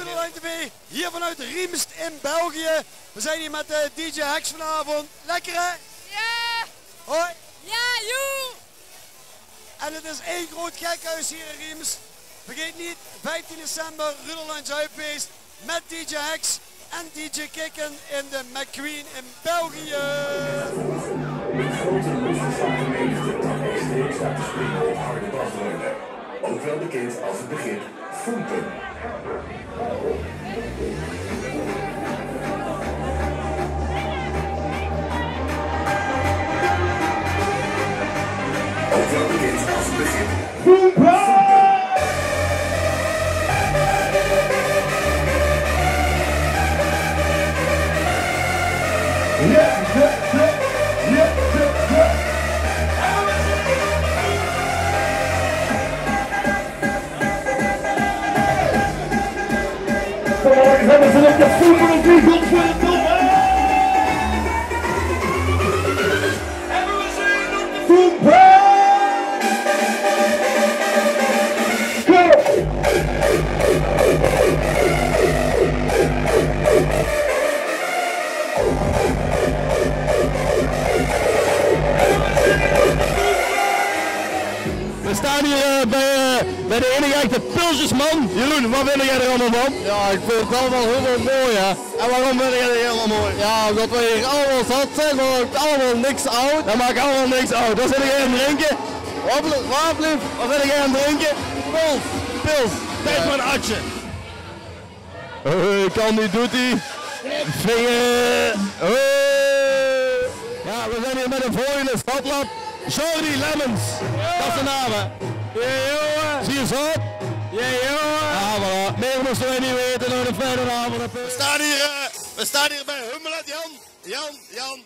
Ridderline TV, hier vanuit Riemst in België. We zijn hier met DJ Hex vanavond. Lekker hè? Ja! Hoi! Ja, joe! En het is één groot gekhuis hier in Riemst. Vergeet niet, 15 december, Ridderline Zuidfeest met DJ Hex en DJ Kikken in de McQueen in België. Met grote losverslagen menigte trad STX uit te springen op harde basdreunen. Ook wel bekend als het begrip Fompen. Ook wel bekend als het begrip Fompen. Hebben ze op de voet van de grond voor de top? Hebben we ze op de voet? We staan hier bij de enige echte Pilsjesman. Jeroen, wat vind jij er allemaal van? Ja, ik vind het allemaal heel mooi, hè. En waarom vind jij het helemaal mooi? Ja, omdat we hier allemaal zat zijn, maar ook allemaal niks oud. Dat maakt allemaal niks oud. Wat zit jij aan het drinken? Wat blieft? Wat zit jij aan het drinken? Pils. Tijd voor een atje. Kan die, doet die. Vinger. Ja, we zijn hier met een volgende stadlab. Jordi Lemmens, dat is de naam hè. Ja jongen. Zie je zo? Ja jongen. Ja voilà, meer moesten wij niet weten door de fijne avond. We staan hier bij Hummelet Jan. Jan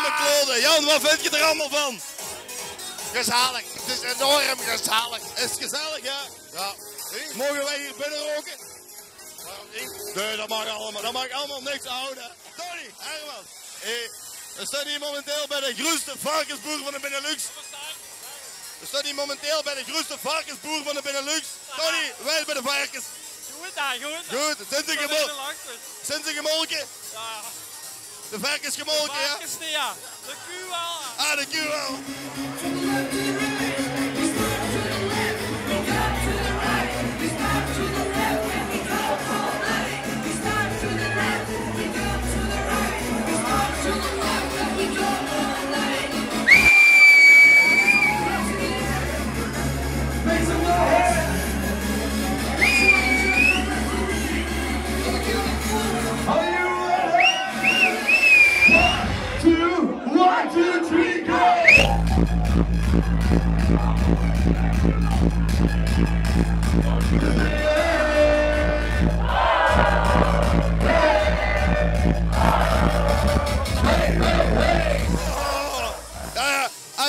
McClode. Jan, wat vind je er allemaal van? Gezellig, het is enorm gezellig. Is het gezellig ja? Ja. Mogen wij hier binnen roken? Nee, dat mag allemaal niks houden. Tony, Herman. We staan hier momenteel bij de grootste varkensboer van de Benelux. We staan hier momenteel bij de grootste varkensboer van de Benelux. Tony, wij bij de varkens. Goed daar, goed. Goed, zijn ze gemolken? Ja. De varkens gemolken, ja? Varkens niet, ja. De kuur wel. Ah, de kuur wel.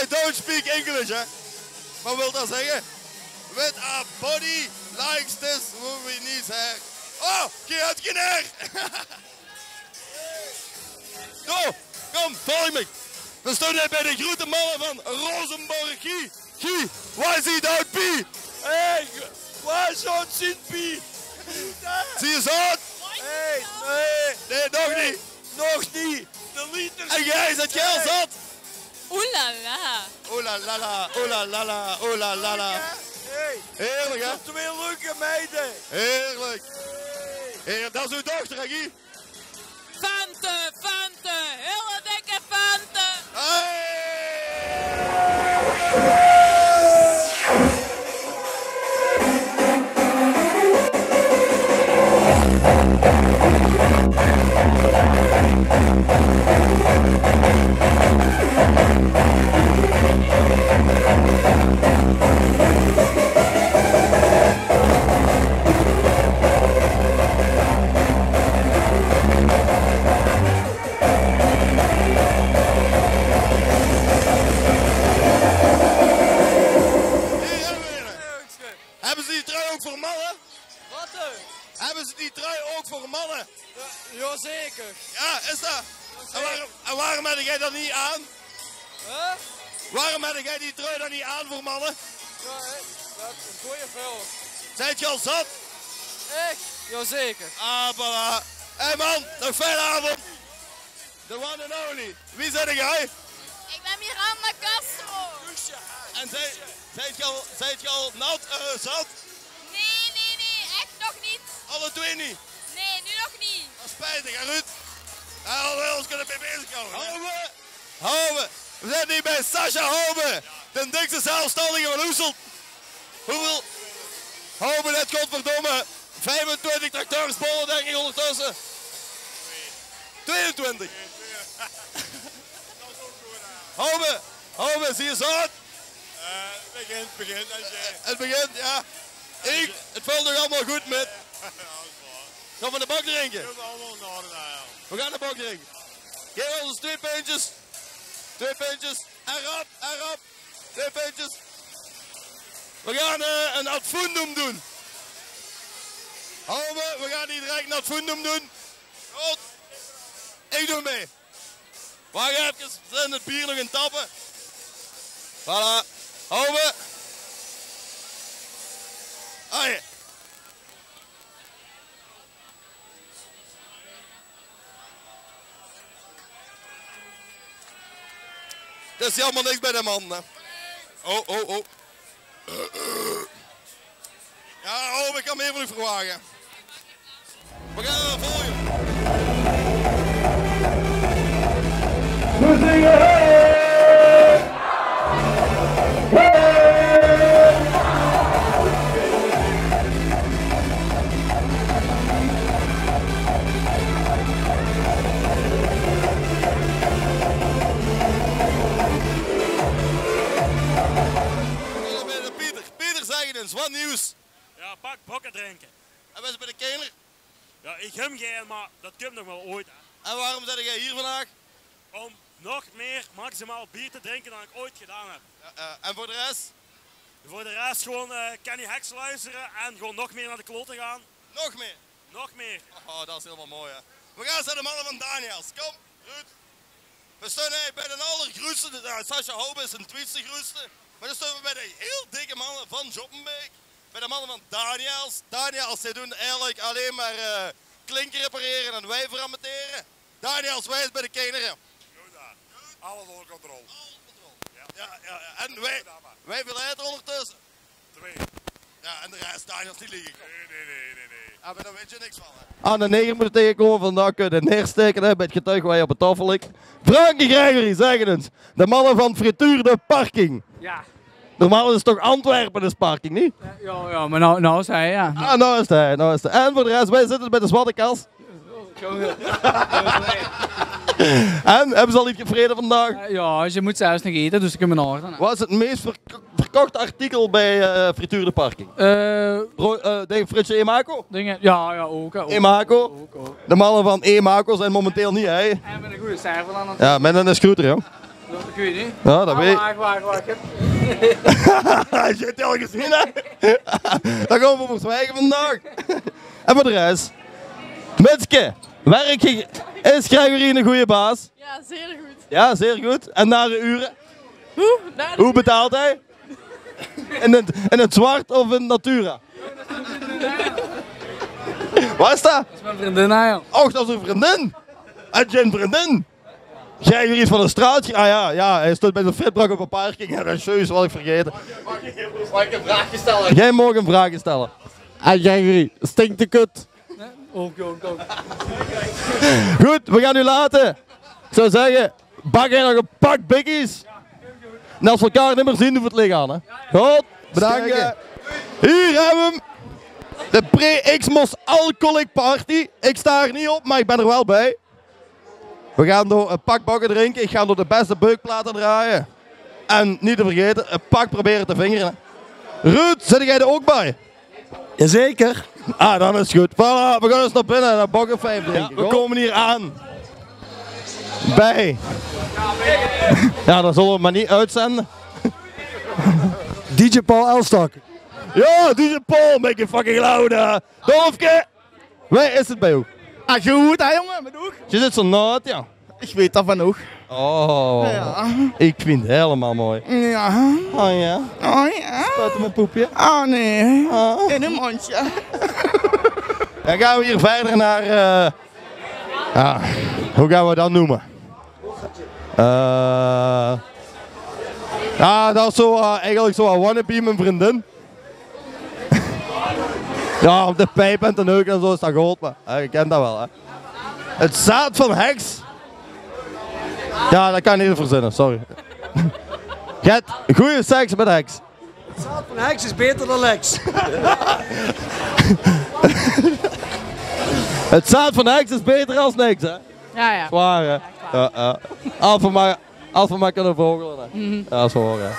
I don't speak English, hè? Wat wil dat zeggen? With a body likes this movie needs hair. Oh, je had geen hair! Zo, kom, volg me. We staan hier bij de grote mannen van Rosenborg. Guy, waar is die daar, Pie? Hé, waar is zo'n Sint-Pie? Zie je zo? Nee, nog niet. Nog niet. De liters. En jij, zat jij al zat? Oeh la la. Oh la la la, oh la la la, oh la la la. Heerlijk, hè? Twee leuke meiden. Heerlijk. Heerlijk. Dat is uw dochter, hè, Guy? Fante. Hele dikke Fante. Hey! Hebben ze die trui ook voor mannen? Wat? Hebben ze die trui ook voor mannen? Jazeker. Ja, is dat? En waarom heb jij dat niet aan? Huh? Waarom heb jij die trui dan niet aan voor mannen? Ja, hè? Dat is een goeie film. Zijt je al zat? Ik? Jazeker. Ah, voilà. Hé man, nog fijne avond. The one and only. Wie zijn jij? Ik ben Miranda Castro. En zijt je al nat, zat? Nee, echt nog niet. Alle twee niet? Nee, nu nog niet. Dat is spijtig, hè Ruud? Ja, hadden we ons kunnen mee bezighouden. Houwe! We zijn hier bij Sascha Houwe, de dikste zelfstandige van Oeselt. Hoeveel? Houwe, net godverdomme. 25 tractorsbollen denk ik ondertussen. 22. Houwe, zie je zo uit? Het begint. Het begint, ja. Het valt nog allemaal goed met. Gaan we de bak drinken? We gaan de bak drinken. Geef ons 2 pintjes. 2 pintjes. En rap. 2 pintjes. We gaan een ad fundum doen. Houwe, we gaan niet direct een ad fundum doen. Goed. Ik doe mee. Wacht even, we zijn het bier nog in tappen. Voilà. Houwe. Hoi. Dat is helemaal niks bij de man, hè. Oh. Ja, ik kan me even niet verwagen. We gaan er volgen. We zingen Pieter, zeg eens, wat nieuws? Ja, pak bokken drinken. En we zijn bij de keiner. Ja, ik hem geen, maar dat komt nog wel ooit. Hè. En waarom zit jij hier vandaag? Om nog meer maximaal bier te drinken dan ik ooit gedaan heb. En voor de rest? Voor de rest gewoon Kenny Hex luisteren en gewoon nog meer naar de kloten gaan. Nog meer? Nog meer. Oh, dat is helemaal mooi, hè. We gaan naar de mannen van Daniels. Kom, Ruud. We staan bij de allergrootste, Sascha Houwe is een tweetste grootste. Maar dan staan we bij de heel dikke mannen van Joppenbeek. Bij de mannen van Daniels. Daniels, zij doen eigenlijk alleen maar klinker repareren en wijven ramenteren. Daniels, wij is bij de kinderen. Alles onder controle. Ja. En wij willen het ondertussen. 2. Ja, en de rest, Daniels, die liegen. Nee. Ja, maar daar weet je niks van, hè. aan de neger moet tegenkomen, vandaag kun je de neersteken bij het getuig waar je op het tafel ligt. Frankie Gregory, zeg eens. De mannen van Frituur de Parking. Ja. Normaal is het toch Antwerpen, dus parking, niet? Ja, maar nou is hij, ja. Ah, nou is hij. En voor de rest, wij zitten bij de zwarte kas. En, hebben ze al iets gevreden vandaag? Ja, je moet zelfs nog eten, dus ik heb een orde. Wat is het meest verkochte artikel bij Frituur de Parking? Denk Fritsje Emaco? Ja, ook. Emaco? Ook. De mannen van Emaco zijn momenteel niet hij. En met een goede cijfer dan. Ja, met een scooter, joh. Dat weet je niet. Ja, dat weet ik. Wacht. Als je het al gezien hebt. Dan gaan we voor zwijgen vandaag. En voor de rest. Mitske, is Gregory een goede baas? Ja, zeer goed. Ja, zeer goed. En na de uren? Hoe betaalt hij? In het zwart of in Natura? Wat is dat? Dat is mijn vriendin, joh. Och, dat is een vriendin. Had je een vriendin? Jij weer iets van een straatje? Ah ja, hij stond bij de fitbrak op een parking. Ja, dat is juist, wat ik vergeten. Mag ik een vraagje stellen? Jij mag een vraag stellen. En Gregory, stinkt de kut? Ook. Goed, we gaan u laten. Ik zou zeggen, bak jij nog een pak biggies. En als we elkaar niet meer zien, doen we het liggen aan. Hè? Goed, bedankt. Hier hebben we hem. De pre-Xmos Alcoholic Party. Ik sta er niet op, maar ik ben er wel bij. We gaan door een pak bakken drinken. Ik ga door de beste beukplaten draaien. En niet te vergeten, een pak proberen te vingeren. Ruud, zit jij er ook bij? Jazeker. Ah, dan is het goed. Voilà, we gaan eens naar binnen en een bakken 5 drinken. Ja, we komen hier aan. Bij. Ja, dat zullen we maar niet uitzenden. DJ Paul Elstak. Ja, DJ Paul, make it fucking louder. Dolfke. Wij is het bij jou. Ah, goed hè jongen, met oog. Je zit zo naad, ja. Ik weet dat van oog. Oh, Ja. Ik vind het helemaal mooi. Ja. Oh ja, Oh ja. spuit mijn poepje. Oh nee. Ah. In een mondje. Dan gaan we hier verder naar... ja, hoe gaan we dat noemen? Ja, dat is zo, eigenlijk zo een wannabe mijn vriendin. Ja, op de pijp en de neuk en zo is dat groot, maar je kent dat wel. Hè. Het zaad van heks. Ja, dat kan ik niet verzinnen, sorry. Je hebt goede seks met heks. Het zaad van heks is beter dan Lex. Het zaad van heks is beter als niks, hè? Ja, ja. Zwaar, hè? Ja. Als we maar kunnen vogelen, hè? Ja, dat is waar, hè?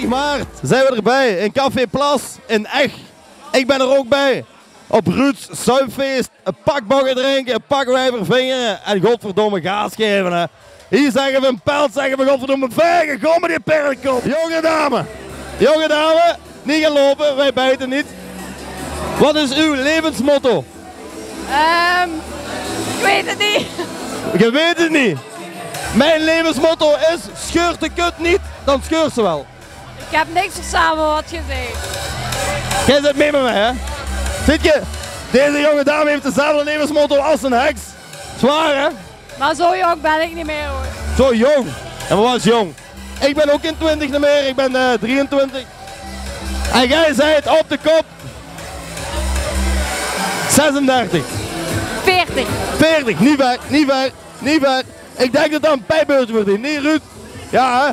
Maart zijn we erbij in Café Plas in Ech. Ik ben er ook bij. Op Ruud's Zuipfeest. Een pak baggen drinken, een pak wijver vingeren en godverdomme gaas geven. Hè. Hier zeggen we een pelt, zeggen we godverdomme vegen. Kom met die perkop. Jonge dame, niet gaan lopen, wij bijten niet. Wat is uw levensmotto? Ik weet het niet. Je weet het niet. Mijn levensmotto is, scheurt de kut niet, dan scheurt ze wel. Ik heb niks verstaan wat je zegt. Jij zit mee met mij, hè? Ziet je? Deze jonge dame heeft dezelfde levensmotto als een heks. Zwaar, hè? Maar zo jong ben ik niet meer, hoor. Zo jong? En wat was jong? Ik ben ook in 20 niet meer, ik ben 23. En jij zei het op de kop. 36. 40. 40, niet ver. Ik denk dat dat een pijpbeurt wordt, niet Ruud? Ja, hè?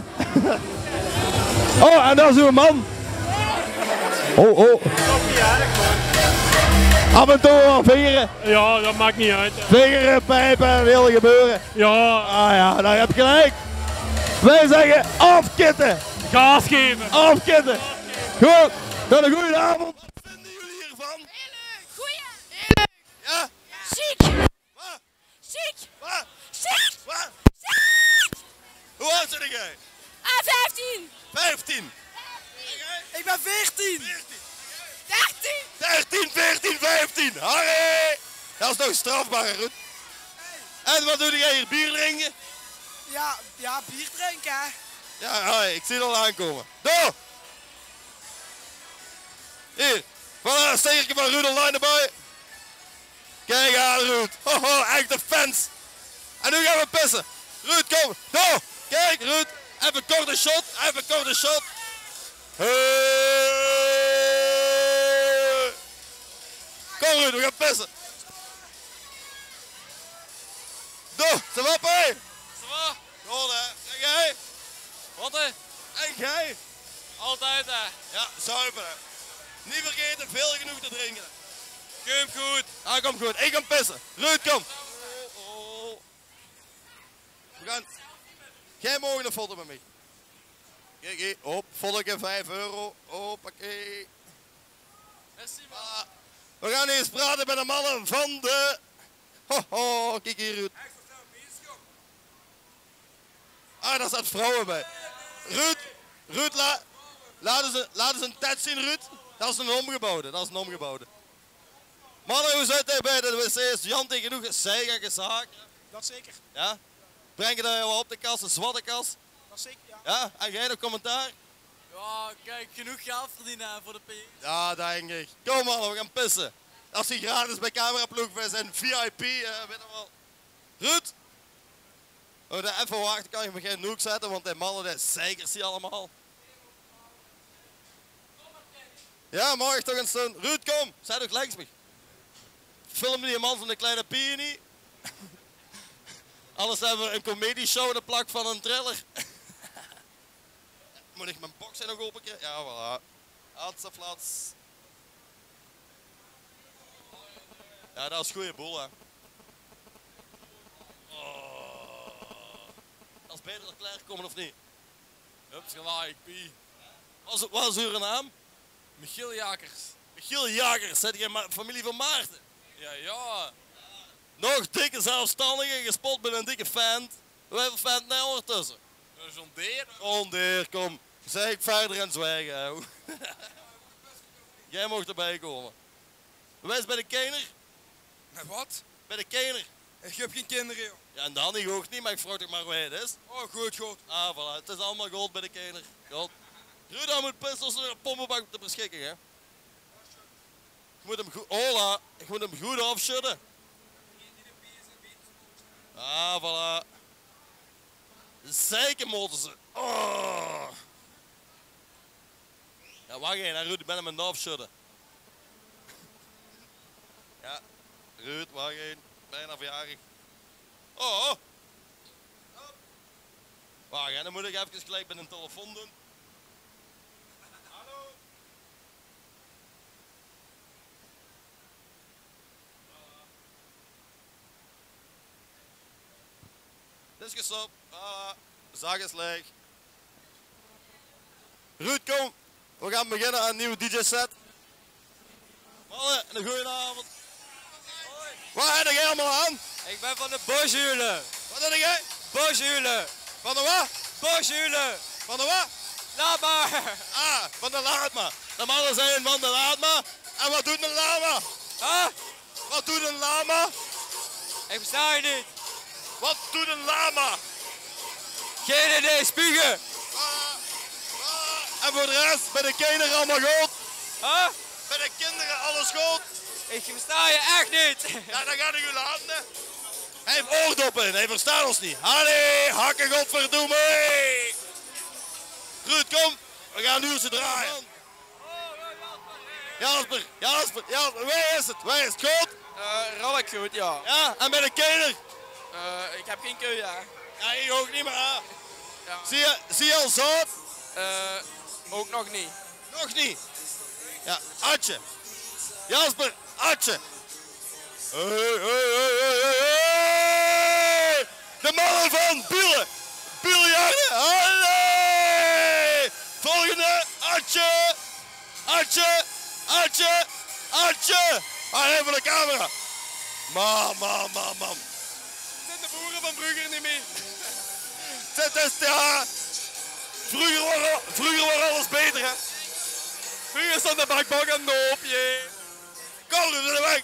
Oh, en dat is uw man. Oh. Af en toe wel vingeren. Ja, dat maakt niet uit. Vingeren, pijpen en heel gebeuren. Ja. Ah ja, daar heb je gelijk. Wij zeggen afkitten. Gas geven. Afkitten. Goed, dan een goede avond. Wat vinden jullie hiervan? Heel leuk. Goeie. Heel leuk. Ja? Ziek. Wat? Ziek. Wat? Ziek. Wat? Ziek. Hoe oud ben jij? 15. 15. Ik ben 14. 13. 13, 14, 15. Harry! Dat is nog strafbaar, hè, Ruud. En wat doe jij hier? Bier drinken? Ja, bier drinken, hè. Ja, ik zie het al aankomen. Door! Hier, voilà, een stekertje van Ruud online erbij. Kijk aan, Ruud. Hoho, echte fans. En nu gaan we pissen. Ruud, kom. Door! Kijk, Ruud. Even korte shot. Hey. Kom, Ruud, we gaan pissen. Door, ze wat, hé? Goed, hè. En jij? Wat hè? En jij? Altijd hè. Ja, zuipen, hè. Niet vergeten, veel genoeg te drinken. Komt goed. Ah, kom goed. Ik ga pissen. Ruud, kom. We gaan... Jij mag een foto met mij. Kijk, hier. Hop, fotootje, €5. Hoppakee. Voilà. We gaan eens praten met de mannen van de... Ho, kijk hier, Ruud. Ah, daar staat vrouwen bij. Ruud, laat eens een tet zien, Ruud. Dat is een omgebouwde. Mannen, hoe zit hij bij de wc's? Jan tegen genoeg zeigen gezaak. Dat zeker. Ja? Breng je dat op de kast, een zwarte kast? Dat zeker, ja. Ja? En jij nog commentaar? Ja, kijk, genoeg geld verdienen voor de P. Ja, denk ik. Kom mannen, we gaan pissen. Als die gratis bij cameraploeg, wij zijn VIP, weet je wel. Ruud? Oh, dan even wachten, kan je me geen noek zetten, want die mannen, die zeikers die allemaal. Ja, mag ik toch een stund? Ruud, kom, zij toch langs me. Film die man van de kleine pianie. Anders hebben we een comedieshow, de plak van een thriller. Moet ik mijn box nog open krijgen? Ja, voilà. Atseflats. Ja, dat is goede boel, hè. Oh. Dat is beter dat klaar komen of niet? Hups, gelijk, Pie. Wat is uw naam? Michiel Jakers. Michiel Jagers, zet je familie van Maarten? Ja. Nog dikke zelfstandige, gespot met een dikke vent. Hoeveel vent nou ondertussen? Zo'n deer. John Deere, kom. Zeg ik verder en zwijgen. Hè. Jij mocht erbij komen. Wees bij de kener? Met wat? Bij de kener. Ik heb geen kinderen, joh. Ja, en dan niet ook niet, maar ik vraag toch maar hoe het is. Oh, goed. Ah, voilà. Het is allemaal gold bij de kener. Gold. Ruud, moet pistols naar de pompenbak te beschikken, hè. Je moet hem goed... Hola. Ik moet hem goed afschudden. Ah, voilà. Zeikenmotor ze. Oh. Ja, wacht even, Ruud, ik ben hem aan het afschudden. Ja, Ruud, wacht even. Bijna verjarig. Oh. Wacht, en dan moet ik even gelijk met een telefoon doen. Hallo. Dit is gestopt. De zak is leeg. Ruud, kom. We gaan beginnen aan een nieuwe DJ-set. Mannen, een goeie avond. Waar heb jij allemaal aan? Ik ben van de Boshulen. Wat heb jij? Boshulen. Van de wat? Boshulen. Van de wat? Laat maar. Ah, van de Laatma. De mannen zijn van de Laatma. En wat doet een lama? Huh? Wat doet een lama? Ik versta je niet. Wat doet een lama? Geen idee, spugen. En voor de rest, bij de kinderen allemaal goed? Huh? Bij de kinderen alles goed? Ik versta je echt niet. Ja, dan ga ik u laten. Hij heeft oordoppen, hij verstaat ons niet. Allee, hakken godverdomme. Ruud, kom. We gaan nu eens draaien. Jasper, waar is het? Waar is het goed? Redelijk goed, ja. Ja, en bij de kinderen? Ik heb geen keu, ja. Ja, ik ook niet meer. Ja. Ja. Zie je al zout? Ook nog niet. Nog niet. Ja, Atje. Jasper, Atje. Hey. De mannen van Bielen. Biljarden. Allee. Volgende, Atje. Allee, voor de camera. Mam. Zijn de boeren van Brugge niet mee? Het is, ja... Vroeger was alles beter, hè? Vroeger stond de bakbak een noopje. Kom, we zijn weg.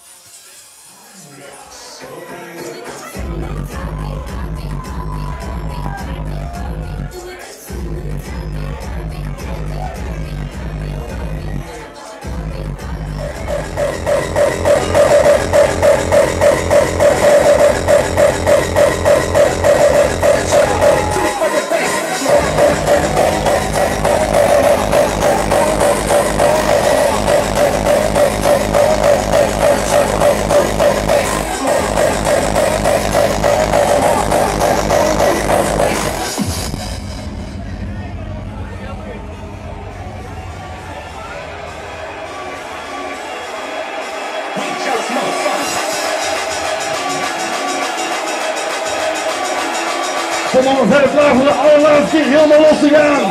Kom maar, we zijn klaar voor de allerlaatste keer helemaal los te gaan.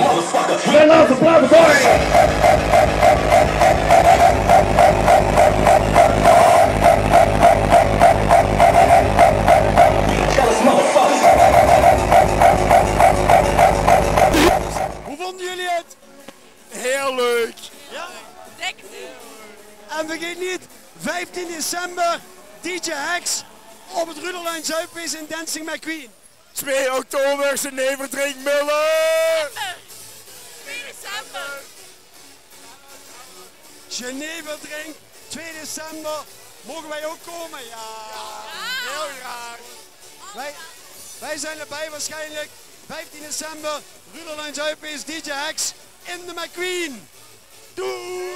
Mijn laatste plaat erbij. Hoe vonden jullie het? Heel leuk. Ja? Lekker. En vergeet niet, 15 december, DJ Hex op het Ruderlijn Zuidfeest in Dancing McQueen. 2 oktober, Geneve Drink Miller. 2 december. Geneve Drink, 2 december. Mogen wij ook komen? Ja. Heel graag. Wij zijn erbij waarschijnlijk. 15 december, Ruderlijn Zuidfeest, DJ Hex in de McQueen. Doei!